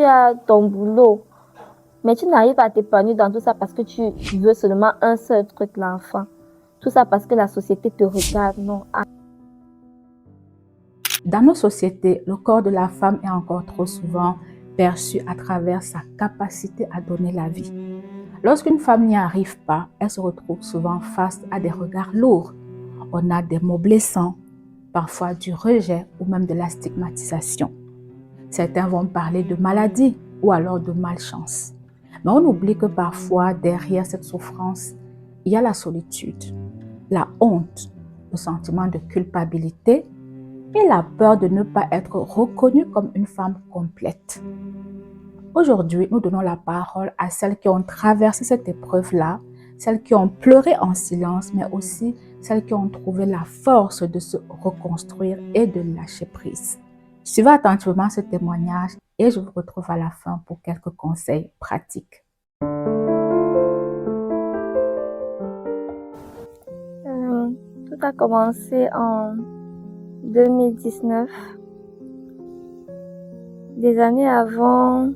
as ton boulot, mais tu n'arrives pas à t'épanouir dans tout ça parce que tu veux seulement un seul truc, l'enfant. Tout ça parce que la société te regarde, non. Dans nos sociétés, le corps de la femme est encore trop souvent perçu à travers sa capacité à donner la vie. Lorsqu'une femme n'y arrive pas, elle se retrouve souvent face à des regards lourds. On a des mots blessants, parfois du rejet ou même de la stigmatisation. Certains vont parler de maladie ou alors de malchance. Mais on oublie que parfois, derrière cette souffrance, il y a la solitude, la honte, le sentiment de culpabilité et la peur de ne pas être reconnue comme une femme complète. Aujourd'hui, nous donnons la parole à celles qui ont traversé cette épreuve-là, celles qui ont pleuré en silence, mais aussi celles qui ont trouvé la force de se reconstruire et de lâcher prise. Suivez attentivement ce témoignage et je vous retrouve à la fin pour quelques conseils pratiques. Tout a commencé en 2019. Des années avant,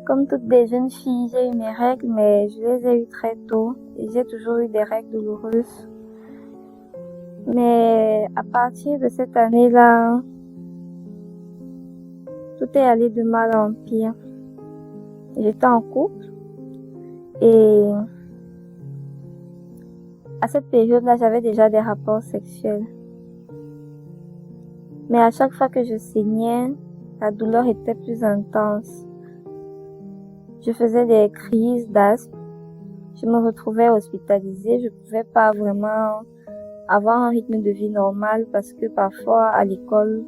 comme toutes les jeunes filles, j'ai eu mes règles, mais je les ai eues très tôt et j'ai toujours eu des règles douloureuses. Mais à partir de cette année-là, tout est allé de mal en pire. J'étais en couple et à cette période-là, j'avais déjà des rapports sexuels. Mais à chaque fois que je saignais, la douleur était plus intense. Je faisais des crises d'asthme. Je me retrouvais hospitalisée. Je ne pouvais pas vraiment avoir un rythme de vie normal parce que parfois à l'école,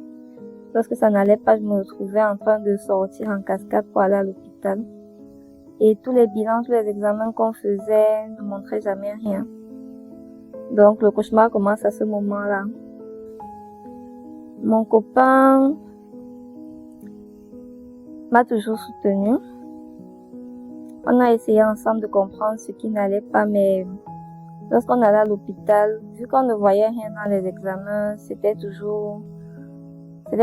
lorsque ça n'allait pas, je me retrouvais en train de sortir en cascade pour aller à l'hôpital. Et tous les bilans, tous les examens qu'on faisait ne montraient jamais rien. Donc le cauchemar commence à ce moment-là. Mon copain m'a toujours soutenue. On a essayé ensemble de comprendre ce qui n'allait pas, mais lorsqu'on allait à l'hôpital, vu qu'on ne voyait rien dans les examens, c'était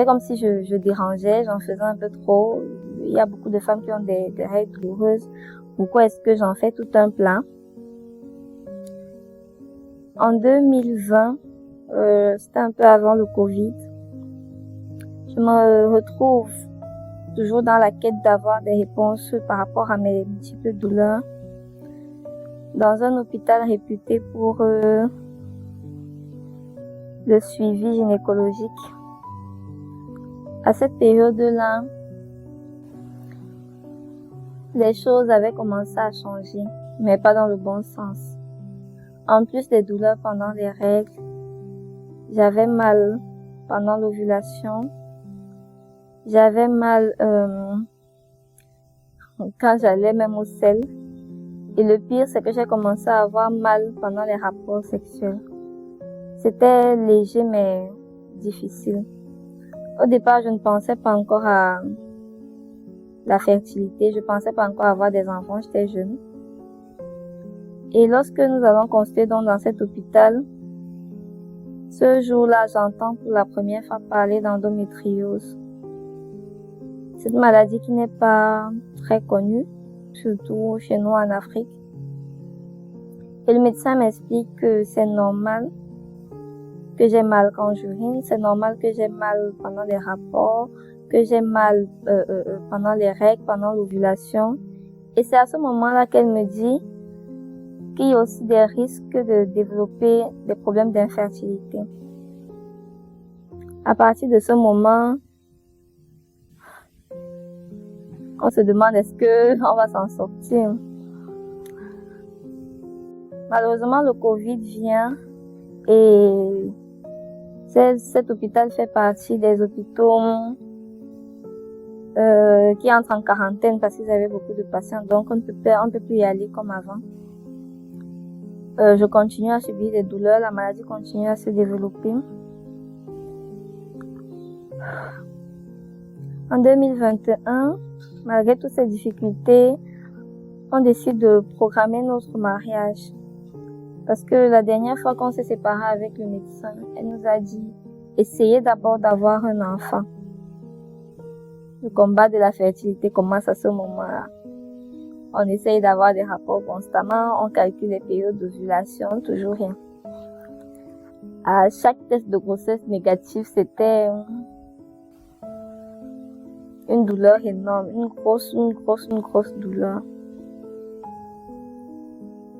comme si je dérangeais, j'en faisais un peu trop. Il y a beaucoup de femmes qui ont des règles douloureuses. Pourquoi est-ce que j'en fais tout un plat? En 2020, c'était un peu avant le Covid, je me retrouve toujours dans la quête d'avoir des réponses par rapport à mes multiples douleurs dans un hôpital réputé pour le suivi gynécologique. À cette période-là, les choses avaient commencé à changer, mais pas dans le bon sens. En plus des douleurs pendant les règles, j'avais mal pendant l'ovulation. J'avais mal quand j'allais même au sel. Et le pire, c'est que j'ai commencé à avoir mal pendant les rapports sexuels. C'était léger mais difficile. Au départ, je ne pensais pas encore à la fertilité. Je pensais pas encore avoir des enfants, j'étais jeune. Et lorsque nous allons consulter dans cet hôpital, ce jour-là, j'entends pour la première fois parler d'endométriose. Cette maladie qui n'est pas très connue, surtout chez nous en Afrique. Et le médecin m'explique que c'est normal que j'ai mal quand j'urine, c'est normal que j'ai mal pendant les rapports, que j'ai mal pendant les règles, pendant l'ovulation. Et c'est à ce moment-là qu'elle me dit qu'il y a aussi des risques de développer des problèmes d'infertilité. À partir de ce moment, on se demande est-ce qu'on va s'en sortir. Malheureusement, le Covid vient et cet hôpital fait partie des hôpitaux qui entrent en quarantaine parce qu'ils avaient beaucoup de patients, donc on ne peut plus y aller comme avant. Je continue à subir des douleurs, la maladie continue à se développer. En 2021, malgré toutes ces difficultés, on décide de programmer notre mariage. Parce que la dernière fois qu'on s'est séparés avec le médecin, elle nous a dit essayez d'abord d'avoir un enfant. Le combat de la fertilité commence à ce moment-là. On essaye d'avoir des rapports constamment, on calcule les périodes d'ovulation, toujours rien. À chaque test de grossesse négatif, c'était une douleur énorme, une grosse douleur.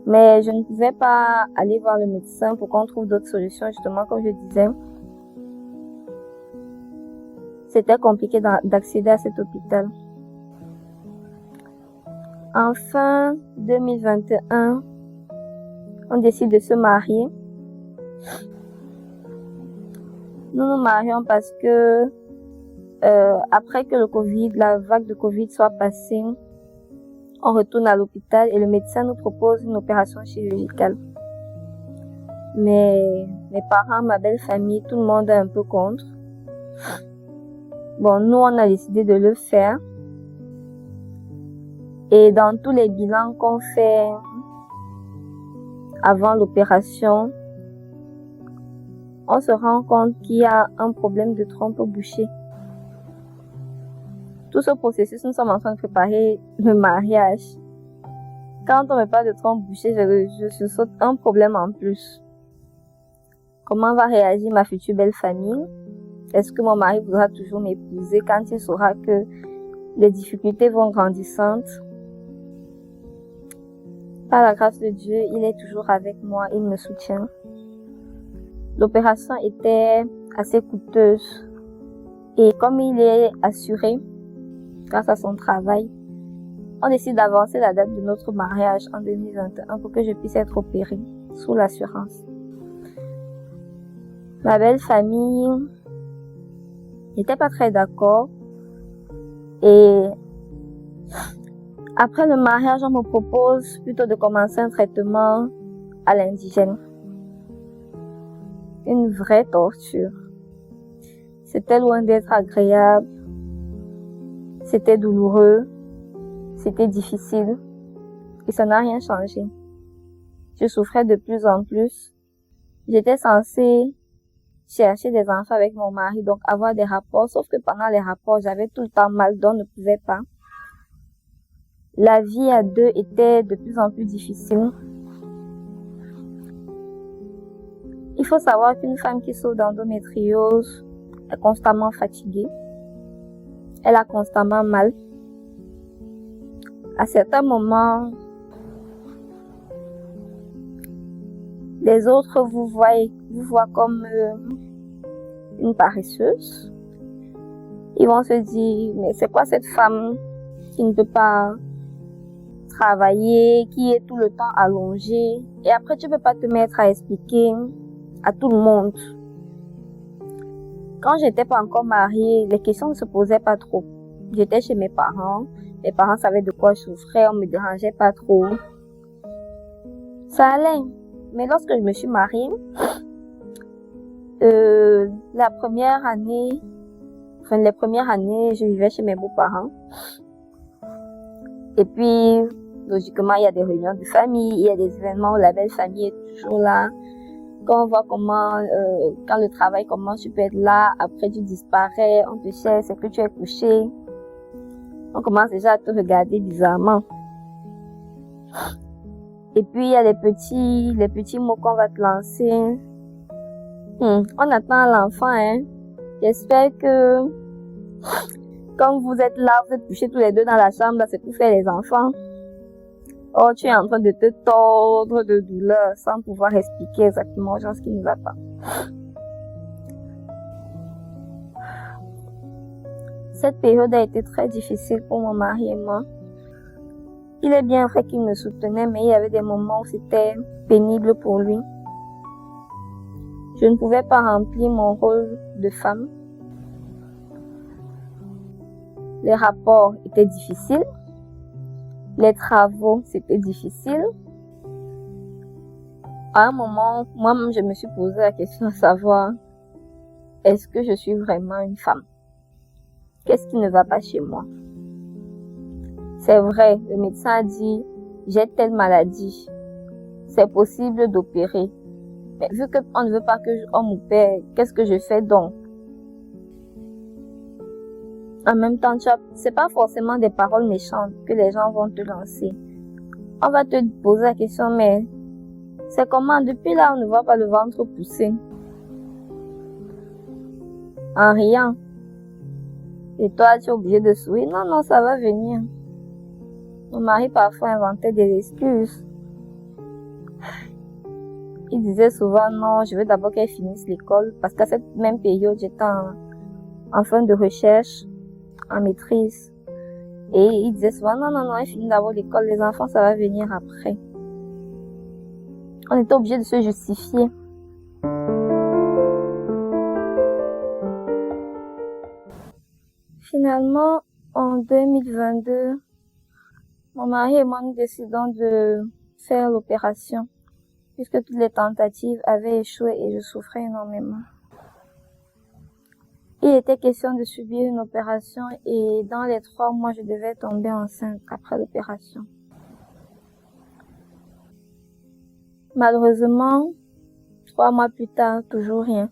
Mais je ne pouvais pas aller voir le médecin pour qu'on trouve d'autres solutions, justement, comme je disais. C'était compliqué d'accéder à cet hôpital. En fin 2021, on décide de se marier. Nous nous marions parce que après que la vague de Covid soit passée, on retourne à l'hôpital et le médecin nous propose une opération chirurgicale. Mais mes parents, ma belle famille, tout le monde est un peu contre. Bon, nous, on a décidé de le faire. Et dans tous les bilans qu'on fait avant l'opération, on se rend compte qu'il y a un problème de trompe bouchée. Tout ce processus, nous sommes en train de préparer le mariage. Quand on me parle de trompe bouchée, je saute un problème en plus. Comment va réagir ma future belle famille? Est-ce que mon mari voudra toujours m'épouser quand il saura que les difficultés vont grandissantes? Par la grâce de Dieu, il est toujours avec moi, il me soutient. L'opération était assez coûteuse et comme il est assuré grâce à son travail, on décide d'avancer la date de notre mariage en 2021 pour que je puisse être opérée sous l'assurance. Ma belle famille n'était pas très d'accord et après le mariage, on me propose plutôt de commencer un traitement à l'indigène. Une vraie torture. C'était loin d'être agréable. C'était douloureux. C'était difficile. Et ça n'a rien changé. Je souffrais de plus en plus. J'étais censée chercher des enfants avec mon mari, donc avoir des rapports. Sauf que pendant les rapports, j'avais tout le temps mal, donc ne pouvais pas. La vie à deux était de plus en plus difficile. Il faut savoir qu'une femme qui souffre d'endométriose est constamment fatiguée. Elle a constamment mal. À certains moments, les autres vous voient comme une paresseuse. Ils vont se dire, mais c'est quoi cette femme qui ne peut pas travailler, qui est tout le temps allongée? Et après, tu peux pas te mettre à expliquer à tout le monde. Quand j'étais pas encore mariée, les questions ne se posaient pas trop. J'étais chez mes parents savaient de quoi je souffrais, on me dérangeait pas trop. Ça allait. Mais lorsque je me suis mariée, les premières années, je vivais chez mes beaux-parents. Et puis, logiquement, il y a des réunions de famille, il y a des événements où la belle famille est toujours là. Quand on voit comment, quand le travail commence, tu peux être là, après tu disparais, on te cherche, c'est que tu es couché. On commence déjà à te regarder bizarrement. Et puis, il y a les petits mots qu'on va te lancer. On attend l'enfant, hein. J'espère que, quand vous êtes là, vous êtes couchés tous les deux dans la chambre, là, c'est pour faire les enfants. Oh, tu es en train de te tordre de douleur sans pouvoir expliquer exactement aux gens ce qui ne va pas. Cette période a été très difficile pour mon mari et moi. Il est bien vrai qu'il me soutenait, mais il y avait des moments où c'était pénible pour lui. Je ne pouvais pas remplir mon rôle de femme. Les rapports étaient difficiles. Les travaux, c'était difficile. À un moment, moi-même, je me suis posé la question de savoir, est-ce que je suis vraiment une femme? Qu'est-ce qui ne va pas chez moi? C'est vrai, le médecin a dit, j'ai telle maladie. C'est possible d'opérer. Mais vu qu'on ne veut pas qu'on m'opère, qu'est-ce que je fais donc? En même temps, c'est pas forcément des paroles méchantes que les gens vont te lancer. On va te poser la question, mais c'est comment? Depuis là, on ne voit pas le ventre pousser. En riant. Et toi, tu es obligé de sourire. Non, non, ça va venir. Mon mari parfois inventait des excuses. Il disait souvent, non, je veux d'abord qu'elle finisse l'école. Parce qu'à cette même période, j'étais en fin de recherche, en maîtrise. Et il disait souvent, non, non, non, elle finit d'abord l'école. Les enfants, ça va venir après. On était obligé de se justifier. Finalement, en 2022, mon mari et moi, nous décidons de faire l'opération, puisque toutes les tentatives avaient échoué et je souffrais énormément. Il était question de subir une opération et dans les 3 mois, je devais tomber enceinte après l'opération. Malheureusement, 3 mois plus tard, toujours rien.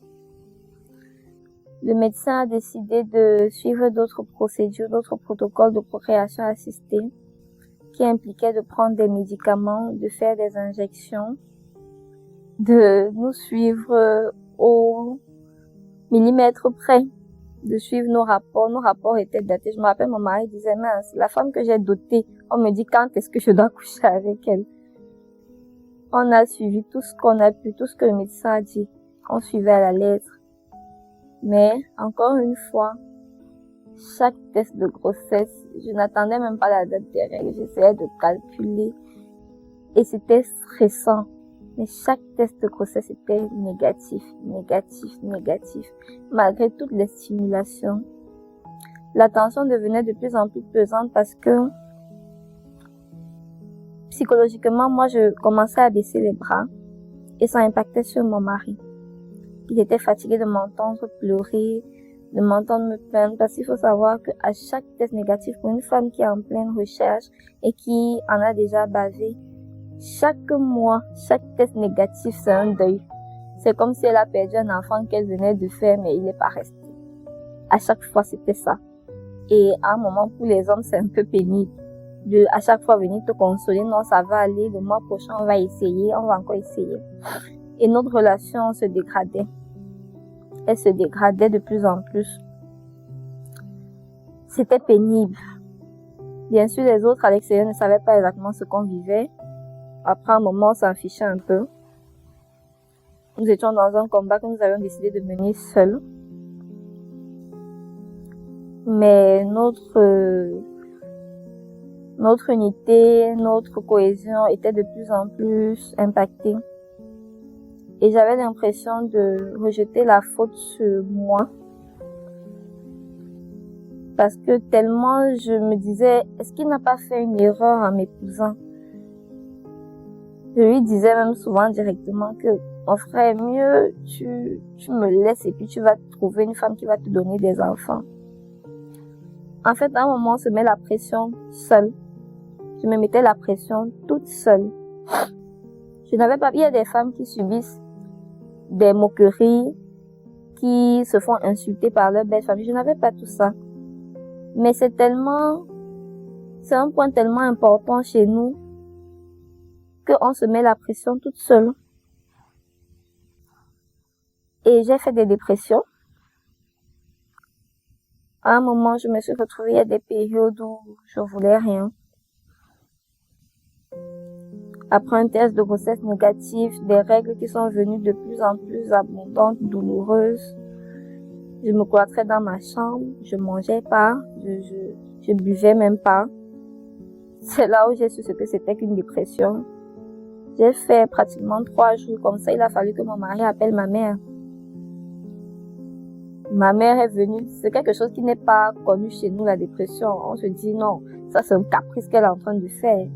Le médecin a décidé de suivre d'autres procédures, d'autres protocoles de procréation assistée qui impliquaient de prendre des médicaments, de faire des injections, de nous suivre au millimètre près, de suivre nos rapports. Nos rapports étaient datés. Je me rappelle, mon mari disait, mince, la femme que j'ai dotée, on me dit quand est-ce que je dois coucher avec elle. On a suivi tout ce qu'on a pu, tout ce que le médecin a dit. On suivait à la lettre. Mais, encore une fois, chaque test de grossesse, je n'attendais même pas la date des règles. J'essayais de calculer. Et c'était stressant. Mais chaque test de grossesse était négatif, négatif, négatif. Malgré toutes les stimulations. La tension devenait de plus en plus pesante parce que psychologiquement, moi, je commençais à baisser les bras. Et ça impactait sur mon mari. Il était fatigué de m'entendre pleurer, de m'entendre me plaindre, parce qu'il faut savoir qu'à chaque test négatif, pour une femme qui est en pleine recherche et qui en a déjà bavé, chaque mois, chaque test négatif, c'est un deuil. C'est comme si elle a perdu un enfant qu'elle venait de faire, mais il n'est pas resté. À chaque fois, c'était ça. Et à un moment, pour les hommes, c'est un peu pénible. De à chaque fois venir te consoler, non, ça va aller, le mois prochain, on va essayer, on va encore essayer. Et notre relation se dégradait. Elle se dégradait de plus en plus. C'était pénible. Bien sûr, les autres à l'extérieur ne savaient pas exactement ce qu'on vivait. Après un moment, on s'en fichait un peu. Nous étions dans un combat que nous avions décidé de mener seuls. Mais notre unité, notre cohésion était de plus en plus impactée. Et j'avais l'impression de rejeter la faute sur moi. Parce que tellement je me disais, est-ce qu'il n'a pas fait une erreur en m'épousant? Je lui disais même souvent directement que on ferait mieux, tu me laisses et puis tu vas trouver une femme qui va te donner des enfants. En fait, à un moment, on se met la pression seule. Je me mettais la pression toute seule. Je n'avais pas, il y a des femmes qui subissent des moqueries, qui se font insulter par leur belle famille. Je n'avais pas tout ça. Mais c'est un point tellement important chez nous qu'on se met la pression toute seule. Et j'ai fait des dépressions. À un moment, je me suis retrouvée à des périodes où je voulais rien. Après un test de grossesse négatif, des règles qui sont venues de plus en plus abondantes, douloureuses. Je me cloîtrais dans ma chambre, je mangeais pas, je buvais même pas. C'est là où j'ai su ce que c'était qu'une dépression. J'ai fait pratiquement 3 jours comme ça. Il a fallu que mon mari appelle ma mère. Ma mère est venue. C'est quelque chose qui n'est pas connu chez nous, la dépression. On se dit non, ça c'est un caprice qu'elle est en train de faire.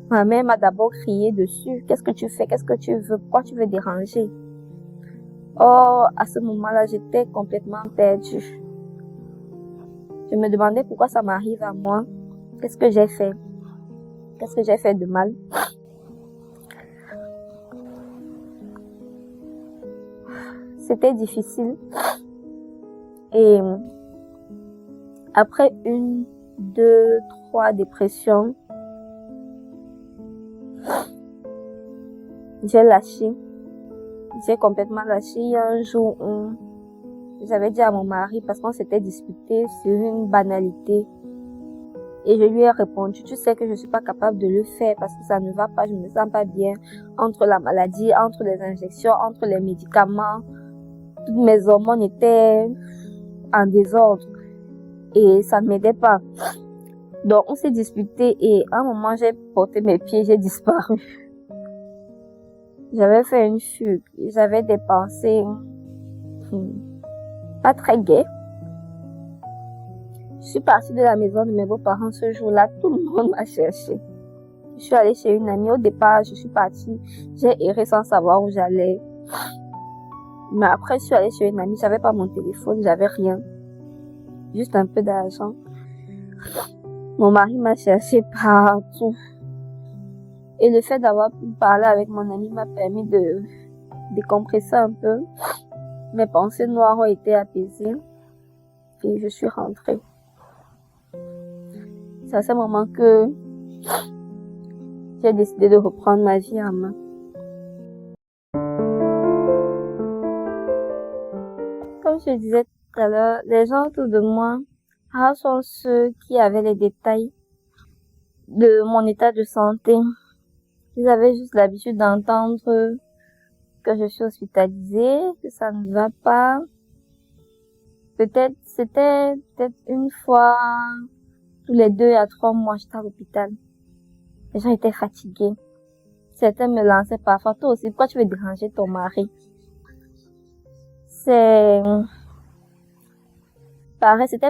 Ma mère m'a d'abord crié dessus. Qu'est-ce que tu fais? Qu'est-ce que tu veux? Pourquoi tu veux déranger? Or, à ce moment-là, j'étais complètement perdue. Je me demandais pourquoi ça m'arrive à moi. Qu'est-ce que j'ai fait? Qu'est-ce que j'ai fait de mal? C'était difficile. Et Après 1, 2, 3 dépressions, j'ai lâché. J'ai complètement lâché. Il y a un jour où j'avais dit à mon mari, parce qu'on s'était disputé sur une banalité, et je lui ai répondu, tu sais que je suis pas capable de le faire parce que ça ne va pas, je me sens pas bien. Entre la maladie, entre les injections, entre les médicaments, toutes mes hormones étaient en désordre et ça ne m'aidait pas. Donc on s'est disputé et à un moment j'ai porté mes pieds, j'ai disparu. J'avais fait une fugue, j'avais des pensées pas très gaies. Je suis partie de la maison de mes beaux-parents ce jour-là, tout le monde m'a cherché. Je suis allée chez une amie. Au départ, je suis partie, j'ai erré sans savoir où j'allais. Mais après, je suis allée chez une amie, j'avais pas mon téléphone, j'avais rien. Juste un peu d'argent. Mon mari m'a cherché partout. Et le fait d'avoir pu parler avec mon ami m'a permis de décompresser un peu. Mes pensées noires ont été apaisées. Et je suis rentrée. C'est à ce moment que j'ai décidé de reprendre ma vie en main. Comme je disais tout à l'heure, les gens autour de moi, rares sont ceux qui avaient les détails de mon état de santé. Ils avaient juste l'habitude d'entendre que je suis hospitalisée, que ça ne va pas. C'était une fois tous les 2 à 3 mois, j'étais à l'hôpital. Les gens étaient fatigués. Certains me lançaient parfois, toi aussi, pourquoi tu veux déranger ton mari? C'était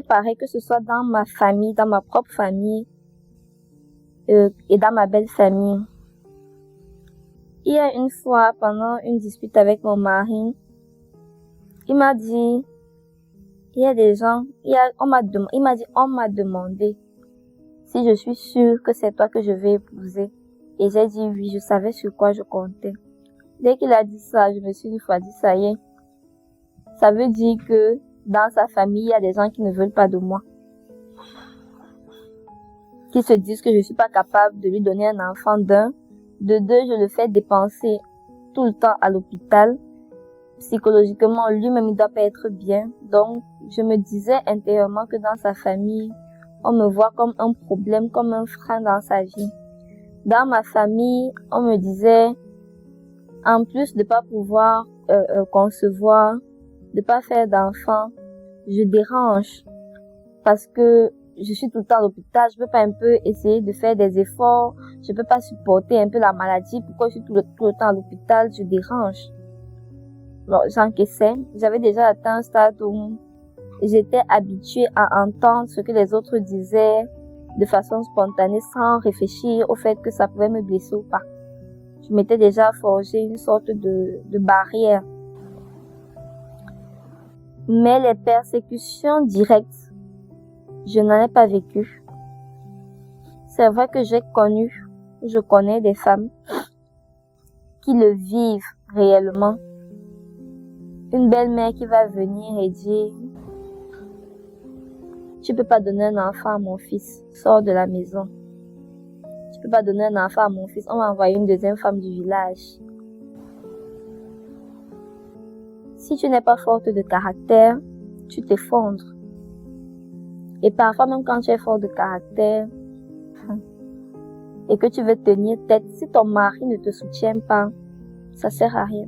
pareil que ce soit dans ma famille, dans ma propre famille, et dans ma belle famille. Il y a une fois, pendant une dispute avec mon mari, il m'a dit, il y a des gens, on m'a demandé si je suis sûre que c'est toi que je vais épouser. Et j'ai dit oui, je savais sur quoi je comptais. Dès qu'il a dit ça, je me suis une fois dit, ça y est. Ça veut dire que dans sa famille, il y a des gens qui ne veulent pas de moi. Qui se disent que je suis pas capable de lui donner un enfant d'un. De deux, je le fais dépenser tout le temps à l'hôpital. Psychologiquement, lui-même, il doit pas être bien. Donc, je me disais intérieurement que dans sa famille, on me voit comme un problème, comme un frein dans sa vie. Dans ma famille, on me disait, en plus de pas pouvoir concevoir, de pas faire d'enfants, je dérange parce que je suis tout le temps à l'hôpital, je peux pas un peu essayer de faire des efforts, je peux pas supporter un peu la maladie, pourquoi je suis tout le temps à l'hôpital, je dérange. Bon, j'encaissais, j'avais déjà atteint un stade où j'étais habituée à entendre ce que les autres disaient de façon spontanée sans réfléchir au fait que ça pouvait me blesser ou pas. Je m'étais déjà forgé une sorte de barrière. Mais les persécutions directes, je n'en ai pas vécu. C'est vrai que je connais des femmes qui le vivent réellement. Une belle-mère qui va venir et dire, tu peux pas donner un enfant à mon fils, sors de la maison. Tu peux pas donner un enfant à mon fils, on va envoyer une deuxième femme du village. Si tu n'es pas forte de caractère, tu t'effondres. Et parfois, même quand tu es fort de caractère et que tu veux tenir tête, si ton mari ne te soutient pas, ça sert à rien.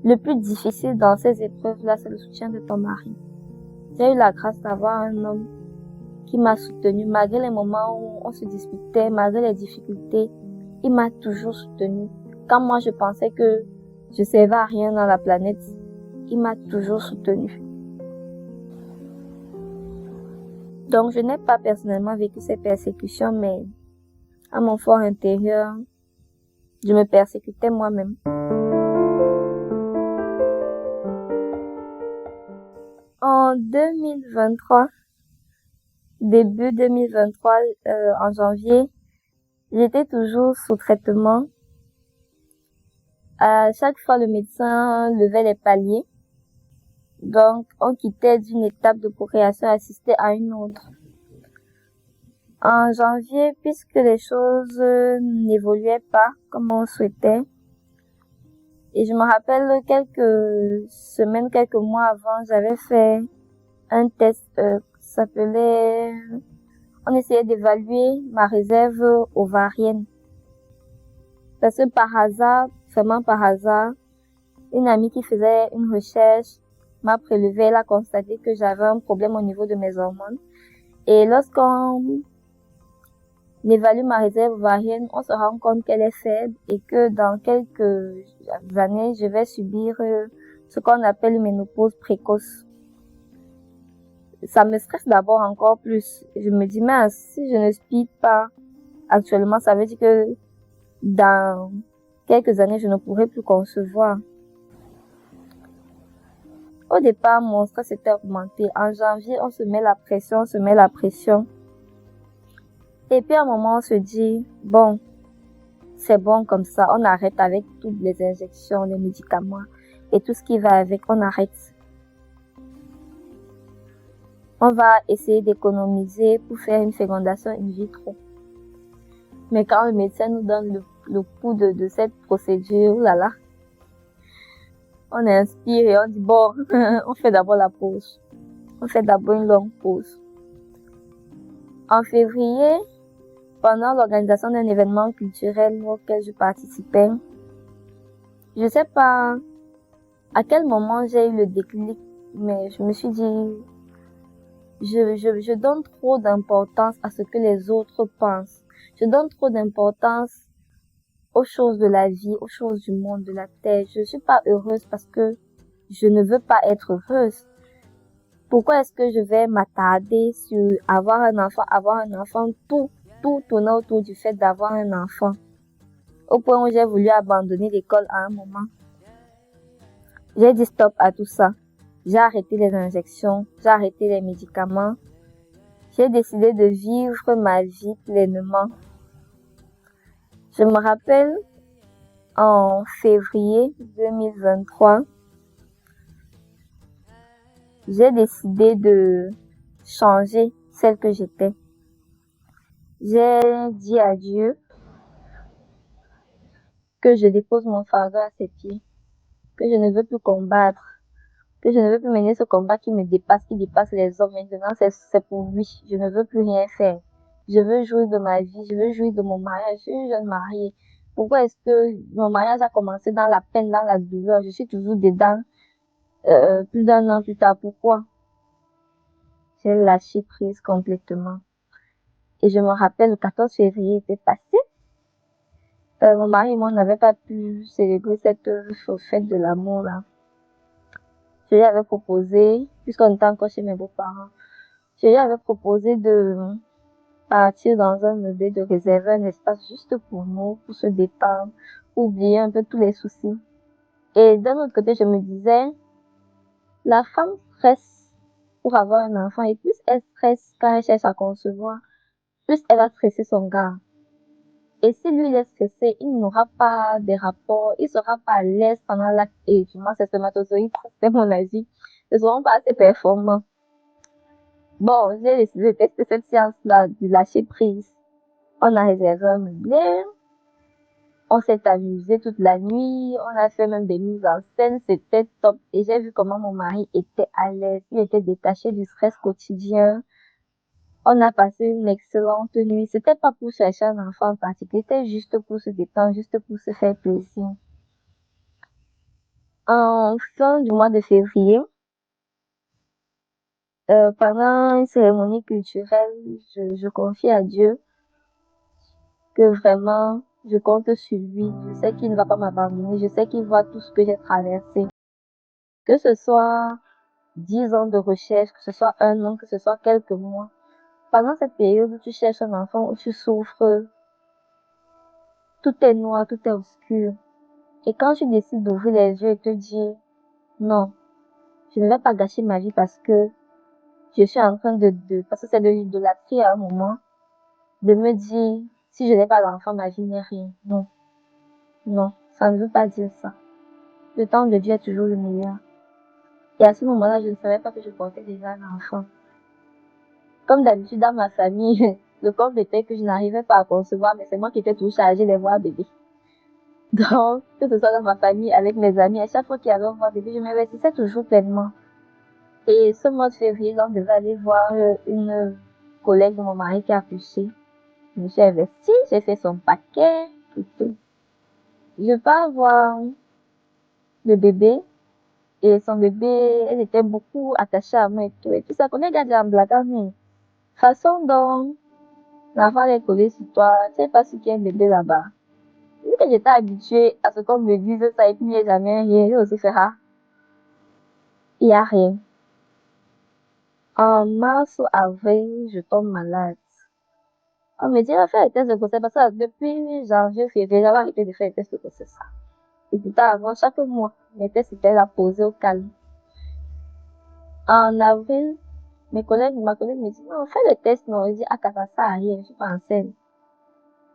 Le plus difficile dans ces épreuves-là, c'est le soutien de ton mari. J'ai eu la grâce d'avoir un homme qui m'a soutenue malgré les moments où on se disputait, malgré les difficultés. Il m'a toujours soutenue. Quand moi je pensais que je servais à rien dans la planète, il m'a toujours soutenue. Donc je n'ai pas personnellement vécu ces persécutions, mais à mon fort intérieur, je me persécutais moi-même. En 2023, début 2023, en janvier, j'étais toujours sous traitement. À chaque fois, le médecin levait les paliers. Donc, on quittait d'une étape de procréation assistée à une autre. En janvier, puisque les choses n'évoluaient pas comme on souhaitait, et je me rappelle quelques semaines, quelques mois avant, j'avais fait un test qui s'appelait... On essayait d'évaluer ma réserve ovarienne. Parce que par hasard, vraiment par hasard, une amie qui faisait une recherche m'a prélevé, elle a constaté que j'avais un problème au niveau de mes hormones. Et lorsqu'on évalue ma réserve ovarienne, on se rend compte qu'elle est faible et que dans quelques années, je vais subir ce qu'on appelle une ménopause précoce. Ça me stresse d'abord encore plus. Je me dis, mais si je ne speed pas actuellement, ça veut dire que dans quelques années, je ne pourrai plus concevoir. Au départ, mon stress était augmenté. En janvier, on se met la pression. Et puis à un moment, on se dit, bon, c'est bon comme ça, on arrête avec toutes les injections, les médicaments et tout ce qui va avec, on arrête. On va essayer d'économiser pour faire une fécondation in vitro. Mais quand le médecin nous donne le coût de cette procédure, là, on inspire et on dit, bon, on fait d'abord la pause. On fait d'abord une longue pause. En février, pendant l'organisation d'un événement culturel auquel je participais, je sais pas à quel moment j'ai eu le déclic, mais je me suis dit, je donne trop d'importance à ce que les autres pensent. Je donne trop d'importance aux choses de la vie, aux choses du monde, de la terre. Je suis pas heureuse parce que je ne veux pas être heureuse. Pourquoi est-ce que je vais m'attarder sur avoir un enfant, tout tournant autour du fait d'avoir un enfant, au point où j'ai voulu abandonner l'école à un moment. J'ai dit stop à tout ça. J'ai arrêté les injections, j'ai arrêté les médicaments. J'ai décidé de vivre ma vie pleinement. Je me rappelle, en février 2023, j'ai décidé de changer celle que j'étais. J'ai dit à Dieu que je dépose mon fardeau à ses pieds, que je ne veux plus combattre, que je ne veux plus mener ce combat qui me dépasse, qui dépasse les hommes. Maintenant, c'est pour lui. Je ne veux plus rien faire. Je veux jouir de ma vie, je veux jouir de mon mariage. Je suis une jeune mariée. Pourquoi est-ce que mon mariage a commencé dans la peine, dans la douleur? Je suis toujours dedans, plus d'un an plus tard. Pourquoi? J'ai lâché prise complètement. Et je me rappelle, le 14 février était passé. Mon mari et moi n'avait pas pu célébrer cette fête de l'amour là. Je lui avais proposé, puisqu'on était encore chez mes beaux-parents, je lui avais proposé de partir dans un meublé, de réserver un espace juste pour nous, pour se détendre, pour oublier un peu tous les soucis. Et d'un autre côté, je me disais, la femme stresse pour avoir un enfant et plus elle stresse quand elle cherche à concevoir, plus elle va stresser son gars. Et si lui il est stressé, il n'aura pas des rapports, il sera pas à l'aise pendant l'acte et du moins ses spermatozoïdes, c'est mon avis, ne seront pas assez performants. Bon, j'ai décidé de tester cette séance-là, de lâcher prise. On a réservé un meublé, on s'est amusé toute la nuit, on a fait même des mises en scène, c'était top. Et j'ai vu comment mon mari était à l'aise, il était détaché du stress quotidien. On a passé une excellente nuit. C'était pas pour chercher un enfant en particulier, c'était juste pour se détendre, juste pour se faire plaisir. En fin du mois de février, pendant une cérémonie culturelle, je confie à Dieu que vraiment, je compte sur lui. Je sais qu'il ne va pas m'abandonner. Je sais qu'il voit tout ce que j'ai traversé. Que ce soit 10 ans de recherche, que ce soit un an, que ce soit quelques mois. Pendant cette période où tu cherches un enfant, où tu souffres, tout est noir, tout est obscur. Et quand tu décides d'ouvrir les yeux et te dire, non, je ne vais pas gâcher ma vie parce que je suis en train parce que c'est de l'idolâtrer à un moment, de me dire, si je n'ai pas d'enfant, ma vie n'est rien. Non. Non, ça ne veut pas dire ça. Le temps de Dieu est toujours le meilleur. Et à ce moment-là, je ne savais pas que je portais déjà un enfant. Comme d'habitude dans ma famille, le corps était que je n'arrivais pas à concevoir, mais c'est moi qui étais tout chargée de voir bébé. Donc, que ce soit dans ma famille, avec mes amis, à chaque fois qu'il y avait un voir bébé, je m'investissais toujours pleinement. Et ce mois de février, donc, je devais aller voir une collègue de mon mari qui a accouché. Je me suis investie, j'ai fait son paquet, tout. Je pars voir le bébé, et son bébé, elle était beaucoup attachée à moi et tout. Et puis sa collègue a dit en blaguant, mais façon dont l'enfant est collé sur toi, tu sais pas si qu'il y a un bébé là-bas. Vu que j'étais habituée à ce qu'on me dise ça et puis il n'y a jamais rien, j'ai aussi fait, ah, il n'y a rien. En mars ou avril, je tombe malade. On me dit, on va faire les tests de grossesse parce que depuis janvier, février, j'avais arrêté de faire les tests de grossesse. Et pourtant, avant, chaque mois, mes tests étaient là, posés au calme. En avril, ma collègue me dit, non, fais le test, non, je dis, ah, ça sert à rien, je suis pas enceinte.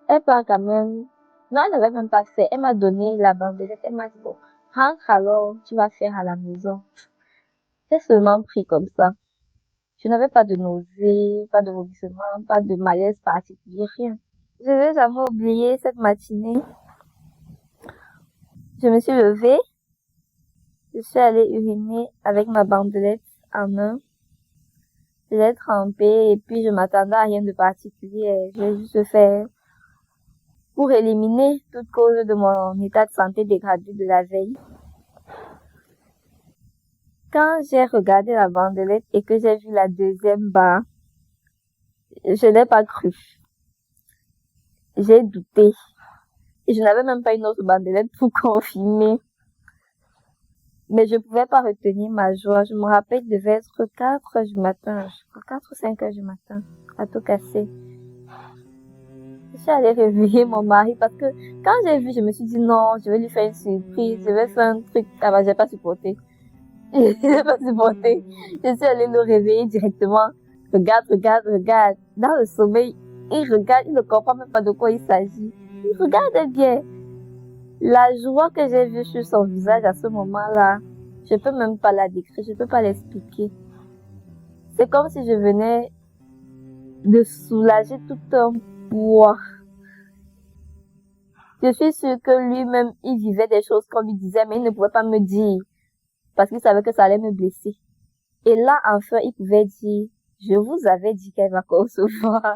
Elle part quand même, non, elle n'avait même pas fait, elle m'a donné la bandelette, elle m'a dit, bon, rentre alors, tu vas faire à la maison. J'ai seulement pris comme ça. Je n'avais pas de nausées, pas de vomissement, pas de malaise particulier, rien. Je vais jamais oublier cette matinée. Je me suis levée, je suis allée uriner avec ma bandelette en main. Je l'ai trempée et puis je m'attendais à rien de particulier. J'ai juste fait pour éliminer toute cause de mon état de santé dégradé de la veille. Quand j'ai regardé la bandelette et que j'ai vu la deuxième barre, je n'ai pas cru. J'ai douté. Et je n'avais même pas une autre bandelette pour confirmer. Mais je pouvais pas retenir ma joie. Je me rappelle, il devait être 4 heures du matin. Je crois 4 ou 5 heures du matin. À tout casser. Je suis allée réveiller mon mari parce que quand j'ai vu, je me suis dit non, je vais lui faire une surprise. Je vais faire un truc. Ah bah, j'ai pas supporté. J'ai pas supporté. Je suis allée le réveiller directement. Regarde. Dans le sommeil, il regarde, il ne comprend même pas de quoi il s'agit. Il regarde bien. La joie que j'ai vue sur son visage à ce moment-là, je peux même pas la décrire, je peux pas l'expliquer. C'est comme si je venais de soulager tout un poids. Je suis sûre que lui-même, il vivait des choses qu'on lui disait, mais il ne pouvait pas me dire, parce qu'il savait que ça allait me blesser. Et là, enfin, il pouvait dire, je vous avais dit qu'elle va concevoir.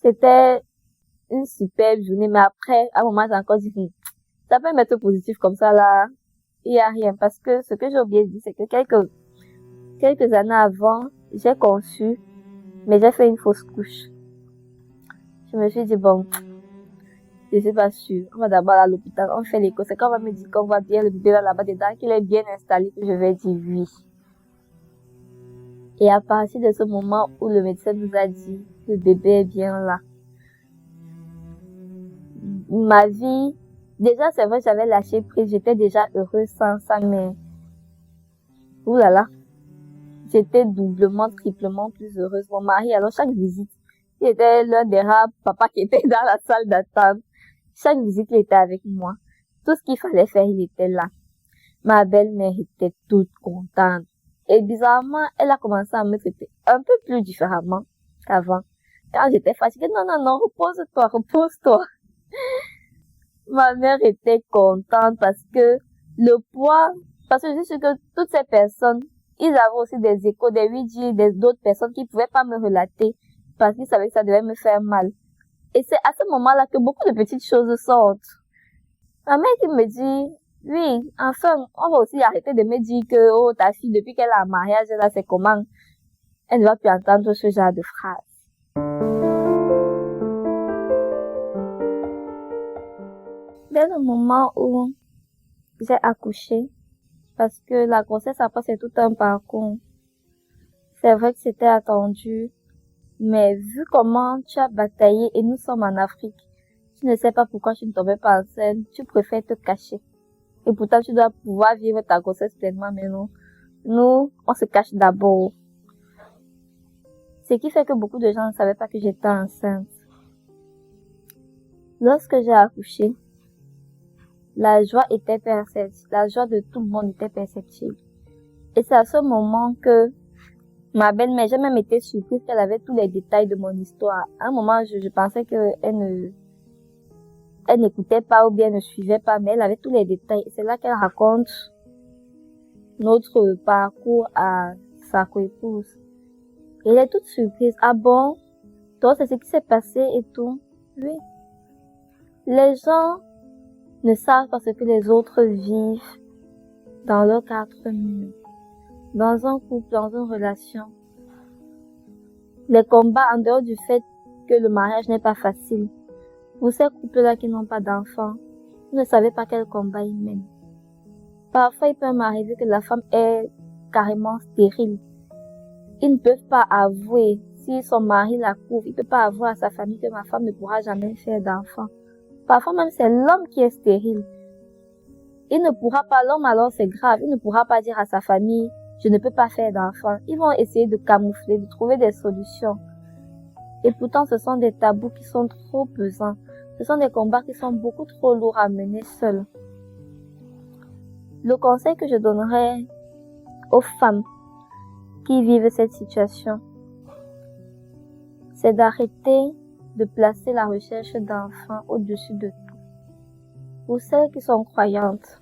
C'était une superbe journée, mais après, à un moment, j'ai encore dit, ça peut m'être positif comme ça, là. Il n'y a rien, parce que ce que j'ai oublié de dire, c'est que quelques années avant, j'ai conçu, mais j'ai fait une fausse couche. Je me suis dit, bon, je suis pas sûre. On va d'abord à l'hôpital, on fait l'écho. C'est quand on va me dire qu'on voit bien le bébé là-bas dedans, qu'il est bien installé, que je vais dire oui. Et à partir de ce moment où le médecin nous a dit, le bébé est bien là. Ma vie, déjà, c'est vrai, j'avais lâché prise, j'étais déjà heureuse sans ça, mais, oulala. J'étais doublement, triplement plus heureuse. Mon mari, alors chaque visite, il était l'un des rares papas qui était dans la salle d'attente. Chaque visite, il était avec moi. Tout ce qu'il fallait faire, il était là. Ma belle-mère était toute contente. Et bizarrement, elle a commencé à me traiter un peu plus différemment qu'avant. Quand j'étais fatiguée, non, repose-toi. Ma mère était contente parce que le poids, parce que je suis que toutes ces personnes, ils avaient aussi des échos, des oui-dire, d'autres personnes qui pouvaient pas me relater parce qu'ils savaient que ça devait me faire mal. Et c'est à ce moment-là que beaucoup de petites choses sortent. Ma mère qui me dit, oui, enfin, on va aussi arrêter de me dire que, oh, ta fille, depuis qu'elle a un mariage, là, c'est comment? Elle ne va plus entendre ce genre de phrases. Dès le moment où j'ai accouché, parce que la grossesse après c'est tout un parcours. C'est vrai que c'était attendu, mais vu comment tu as bataillé et nous sommes en Afrique, tu ne sais pas pourquoi tu ne tombais pas enceinte, tu préfères te cacher. Et pourtant tu dois pouvoir vivre ta grossesse pleinement, mais non. Nous, on se cache d'abord. Ce qui fait que beaucoup de gens ne savaient pas que j'étais enceinte. Lorsque j'ai accouché, La joie était perceptible, la joie de tout le monde était perceptible. Et c'est à ce moment que ma belle-mère, j'ai même été surprise qu'elle avait tous les détails de mon histoire. À un moment, je pensais qu'elle n'écoutait pas ou bien ne suivait pas, mais elle avait tous les détails. C'est là qu'elle raconte notre parcours à sa coépouse. Et elle est toute surprise. Ah bon? Donc c'est ce qui s'est passé et tout? Oui. Les gens ne savent pas ce que les autres vivent dans leurs quatre murs. Dans un couple, dans une relation. Les combats en dehors du fait que le mariage n'est pas facile. Pour ces couples-là qui n'ont pas d'enfants, vous ne savez pas quel combat ils mènent. Parfois, il peut m'arriver que la femme est carrément stérile. Ils ne peuvent pas avouer, si son mari la couvre, il ne peut pas avouer à sa famille que ma femme ne pourra jamais faire d'enfant. Parfois même, c'est l'homme qui est stérile. Il ne pourra pas, l'homme alors c'est grave, il ne pourra pas dire à sa famille, je ne peux pas faire d'enfant. Ils vont essayer de camoufler, de trouver des solutions. Et pourtant, ce sont des tabous qui sont trop pesants. Ce sont des combats qui sont beaucoup trop lourds à mener seuls. Le conseil que je donnerais aux femmes qui vivent cette situation, c'est d'arrêter de placer la recherche d'enfants au-dessus de tout. Pour celles qui sont croyantes,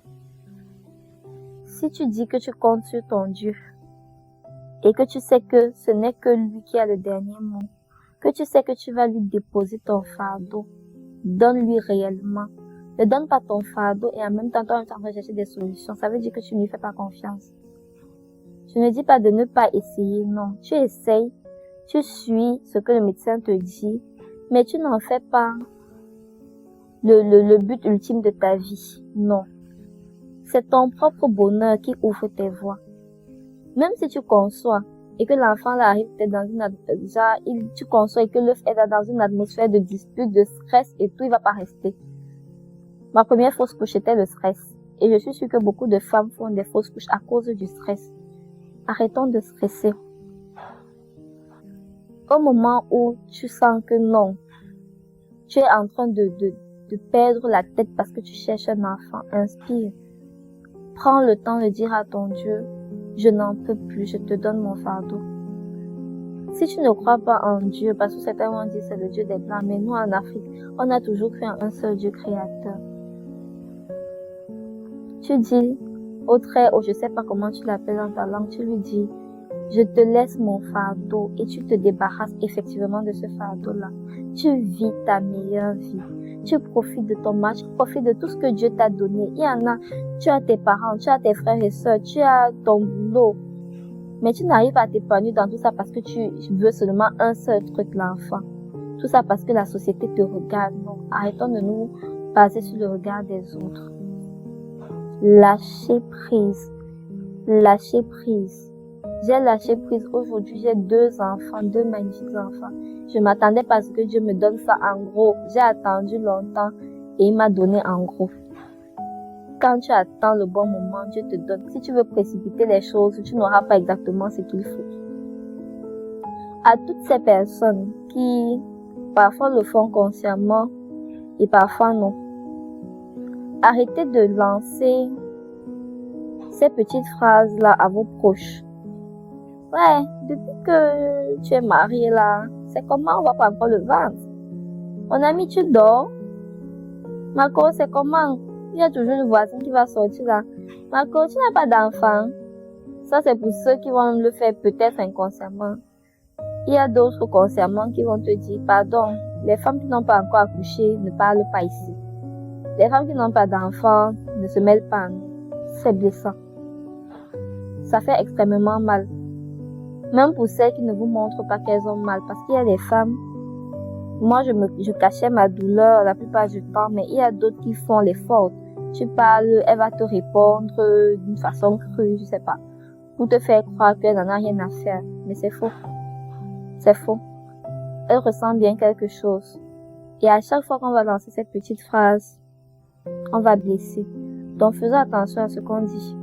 si tu dis que tu comptes sur ton Dieu et que tu sais que ce n'est que lui qui a le dernier mot, que tu sais que tu vas lui déposer ton fardeau, donne-lui réellement. Ne donne pas ton fardeau et en même temps, toi, tu es en train de chercher des solutions. Ça veut dire que tu ne lui fais pas confiance. Je ne dis pas de ne pas essayer, non. Tu essayes, tu suis ce que le médecin te dit, mais tu n'en fais pas le but ultime de ta vie. Non. C'est ton propre bonheur qui ouvre tes voies. Même si tu conçois et que l'enfant là arrive peut-être dans tu conçois et que l'œuf est dans une atmosphère de dispute, de stress et tout, il va pas rester. Ma première fausse couche était le stress. Et je suis sûre que beaucoup de femmes font des fausses couches à cause du stress. Arrêtons de stresser. Au moment où tu sens que non, tu es en train de perdre la tête parce que tu cherches un enfant, inspire. Prends le temps de dire à ton Dieu, je n'en peux plus, je te donne mon fardeau. Si tu ne crois pas en Dieu, parce que certains vont dire c'est le Dieu des Blancs, mais nous en Afrique, on a toujours cru en un seul Dieu créateur. Tu dis au très haut, je sais pas comment tu l'appelles dans ta langue, tu lui dis, je te laisse mon fardeau et tu te débarrasses effectivement de ce fardeau-là. Tu vis ta meilleure vie. Tu profites de ton match, tu profites de tout ce que Dieu t'a donné. Il y en a, tu as tes parents, tu as tes frères et sœurs, tu as ton boulot. Mais tu n'arrives pas à t'épanouir dans tout ça parce que tu veux seulement un seul truc, l'enfant. Tout ça parce que la société te regarde. Non, arrêtons de nous baser sur le regard des autres. Lâcher prise. Lâcher prise. J'ai lâché prise. Aujourd'hui, j'ai 2 enfants, 2 magnifiques enfants. Je m'attendais pas à ce que Dieu me donne ça en gros. J'ai attendu longtemps et il m'a donné en gros. Quand tu attends le bon moment, Dieu te donne. Si tu veux précipiter les choses, tu n'auras pas exactement ce qu'il faut. À toutes ces personnes qui parfois le font consciemment et parfois non, arrêtez de lancer ces petites phrases-là à vos proches. Ouais, depuis que tu es marié là, c'est comment on va pas encore le vendre? Mon ami, tu dors? Marco, c'est comment? Il y a toujours une voisine qui va sortir là. Marco, tu n'as pas d'enfant? Ça, c'est pour ceux qui vont le faire peut-être inconsciemment. Il y a d'autres consciemment qui vont te dire, pardon, les femmes qui n'ont pas encore accouché ne parlent pas ici. Les femmes qui n'ont pas d'enfants ne se mêlent pas. C'est blessant. Ça fait extrêmement mal. Même pour celles qui ne vous montrent pas qu'elles ont mal. Parce qu'il y a des femmes, moi je cachais ma douleur la plupart du temps, mais il y a d'autres qui font l'effort. Tu parles, elle va te répondre d'une façon crue, je sais pas. Pour te faire croire qu'elle n'en a rien à faire. Mais c'est faux. C'est faux. Elle ressent bien quelque chose. Et à chaque fois qu'on va lancer cette petite phrase, on va blesser. Donc faisons attention à ce qu'on dit.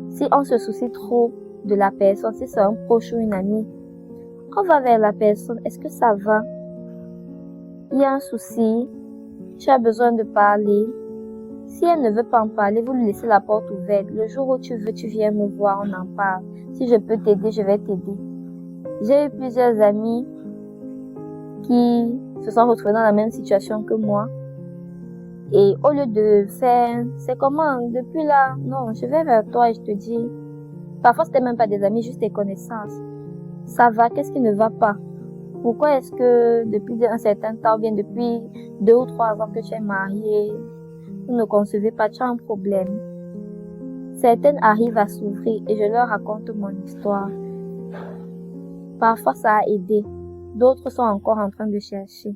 Si on se soucie trop de la personne, si c'est un proche ou une amie, on va vers la personne. Est-ce que ça va? Il y a un souci. Tu as besoin de parler. Si elle ne veut pas en parler, vous lui laissez la porte ouverte. Le jour où tu veux, tu viens me voir, on en parle. Si je peux t'aider, je vais t'aider. J'ai eu plusieurs amis qui se sont retrouvés dans la même situation que moi. Et au lieu de faire, c'est comment, depuis là, non, je vais vers toi et je te dis, parfois c'était même pas des amis, juste des connaissances. Ça va, qu'est-ce qui ne va pas? Pourquoi est-ce que depuis un certain temps, ou bien depuis 2 ou 3 ans que tu es marié, vous ne concevez pas, tu as un problème? Certaines arrivent à s'ouvrir et je leur raconte mon histoire. Parfois ça a aidé, d'autres sont encore en train de chercher,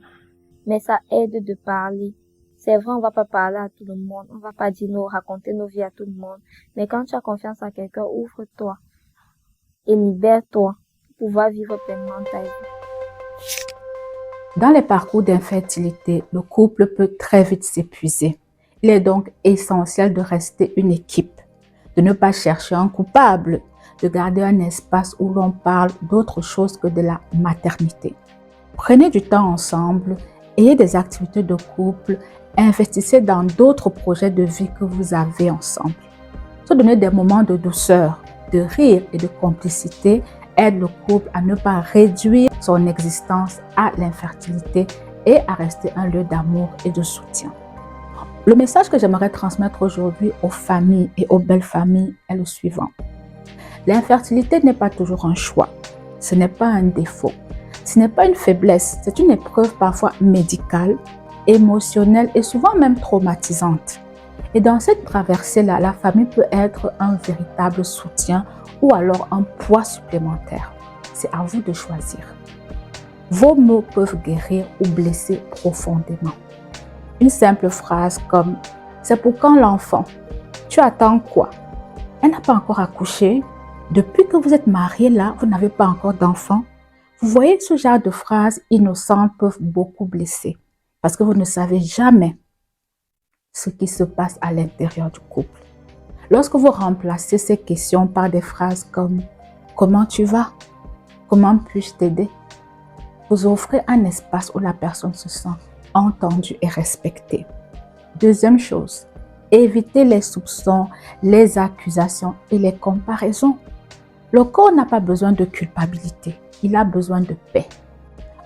mais ça aide de parler. C'est vrai, on va pas parler à tout le monde, on va pas dire raconter nos vies à tout le monde, mais quand tu as confiance en quelqu'un, ouvre-toi et libère-toi pour pouvoir vivre pleinement ta vie. Dans les parcours d'infertilité, le couple peut très vite s'épuiser. Il est donc essentiel de rester une équipe, de ne pas chercher un coupable, de garder un espace où l'on parle d'autre chose que de la maternité. Prenez du temps ensemble, ayez des activités de couple, investissez dans d'autres projets de vie que vous avez ensemble. Se donner des moments de douceur, de rire et de complicité aide le couple à ne pas réduire son existence à l'infertilité et à rester un lieu d'amour et de soutien. Le message que j'aimerais transmettre aujourd'hui aux familles et aux belles familles est le suivant. L'infertilité n'est pas toujours un choix, ce n'est pas un défaut, ce n'est pas une faiblesse, c'est une épreuve parfois médicale, émotionnelle et souvent même traumatisante. Et dans cette traversée-là, la famille peut être un véritable soutien ou alors un poids supplémentaire. C'est à vous de choisir. Vos mots peuvent guérir ou blesser profondément. Une simple phrase comme « C'est pour quand l'enfant? Tu attends quoi? Elle n'a pas encore accouché? Depuis que vous êtes mariés là, vous n'avez pas encore d'enfant ?» Vous voyez, ce genre de phrases innocentes peuvent beaucoup blesser parce que vous ne savez jamais ce qui se passe à l'intérieur du couple. Lorsque vous remplacez ces questions par des phrases comme « Comment tu vas? Comment puis-je t'aider ?» vous offrez un espace où la personne se sent entendue et respectée. Deuxième chose, évitez les soupçons, les accusations et les comparaisons. Le corps n'a pas besoin de culpabilité, il a besoin de paix.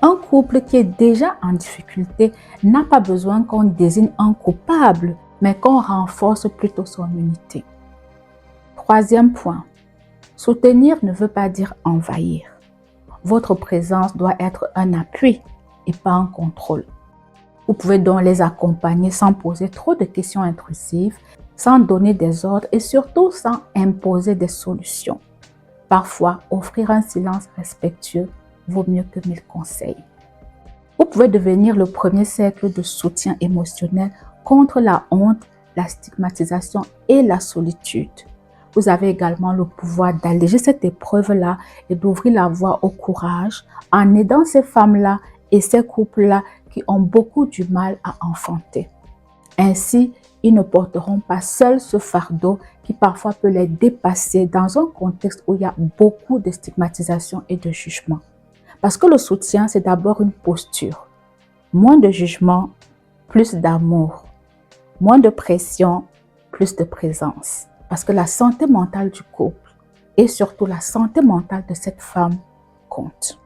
Un couple qui est déjà en difficulté n'a pas besoin qu'on désigne un coupable, mais qu'on renforce plutôt son unité. Troisième point, soutenir ne veut pas dire envahir. Votre présence doit être un appui et pas un contrôle. Vous pouvez donc les accompagner sans poser trop de questions intrusives, sans donner des ordres et surtout sans imposer des solutions. Parfois, offrir un silence respectueux vaut mieux que 1000 conseils. Vous pouvez devenir le premier cercle de soutien émotionnel contre la honte, la stigmatisation et la solitude. Vous avez également le pouvoir d'alléger cette épreuve-là et d'ouvrir la voie au courage en aidant ces femmes-là et ces couples-là qui ont beaucoup du mal à enfanter. Ainsi, ils ne porteront pas seuls ce fardeau qui parfois peut les dépasser dans un contexte où il y a beaucoup de stigmatisation et de jugement. Parce que le soutien, c'est d'abord une posture. Moins de jugement, plus d'amour. Moins de pression, plus de présence. Parce que la santé mentale du couple et surtout la santé mentale de cette femme compte.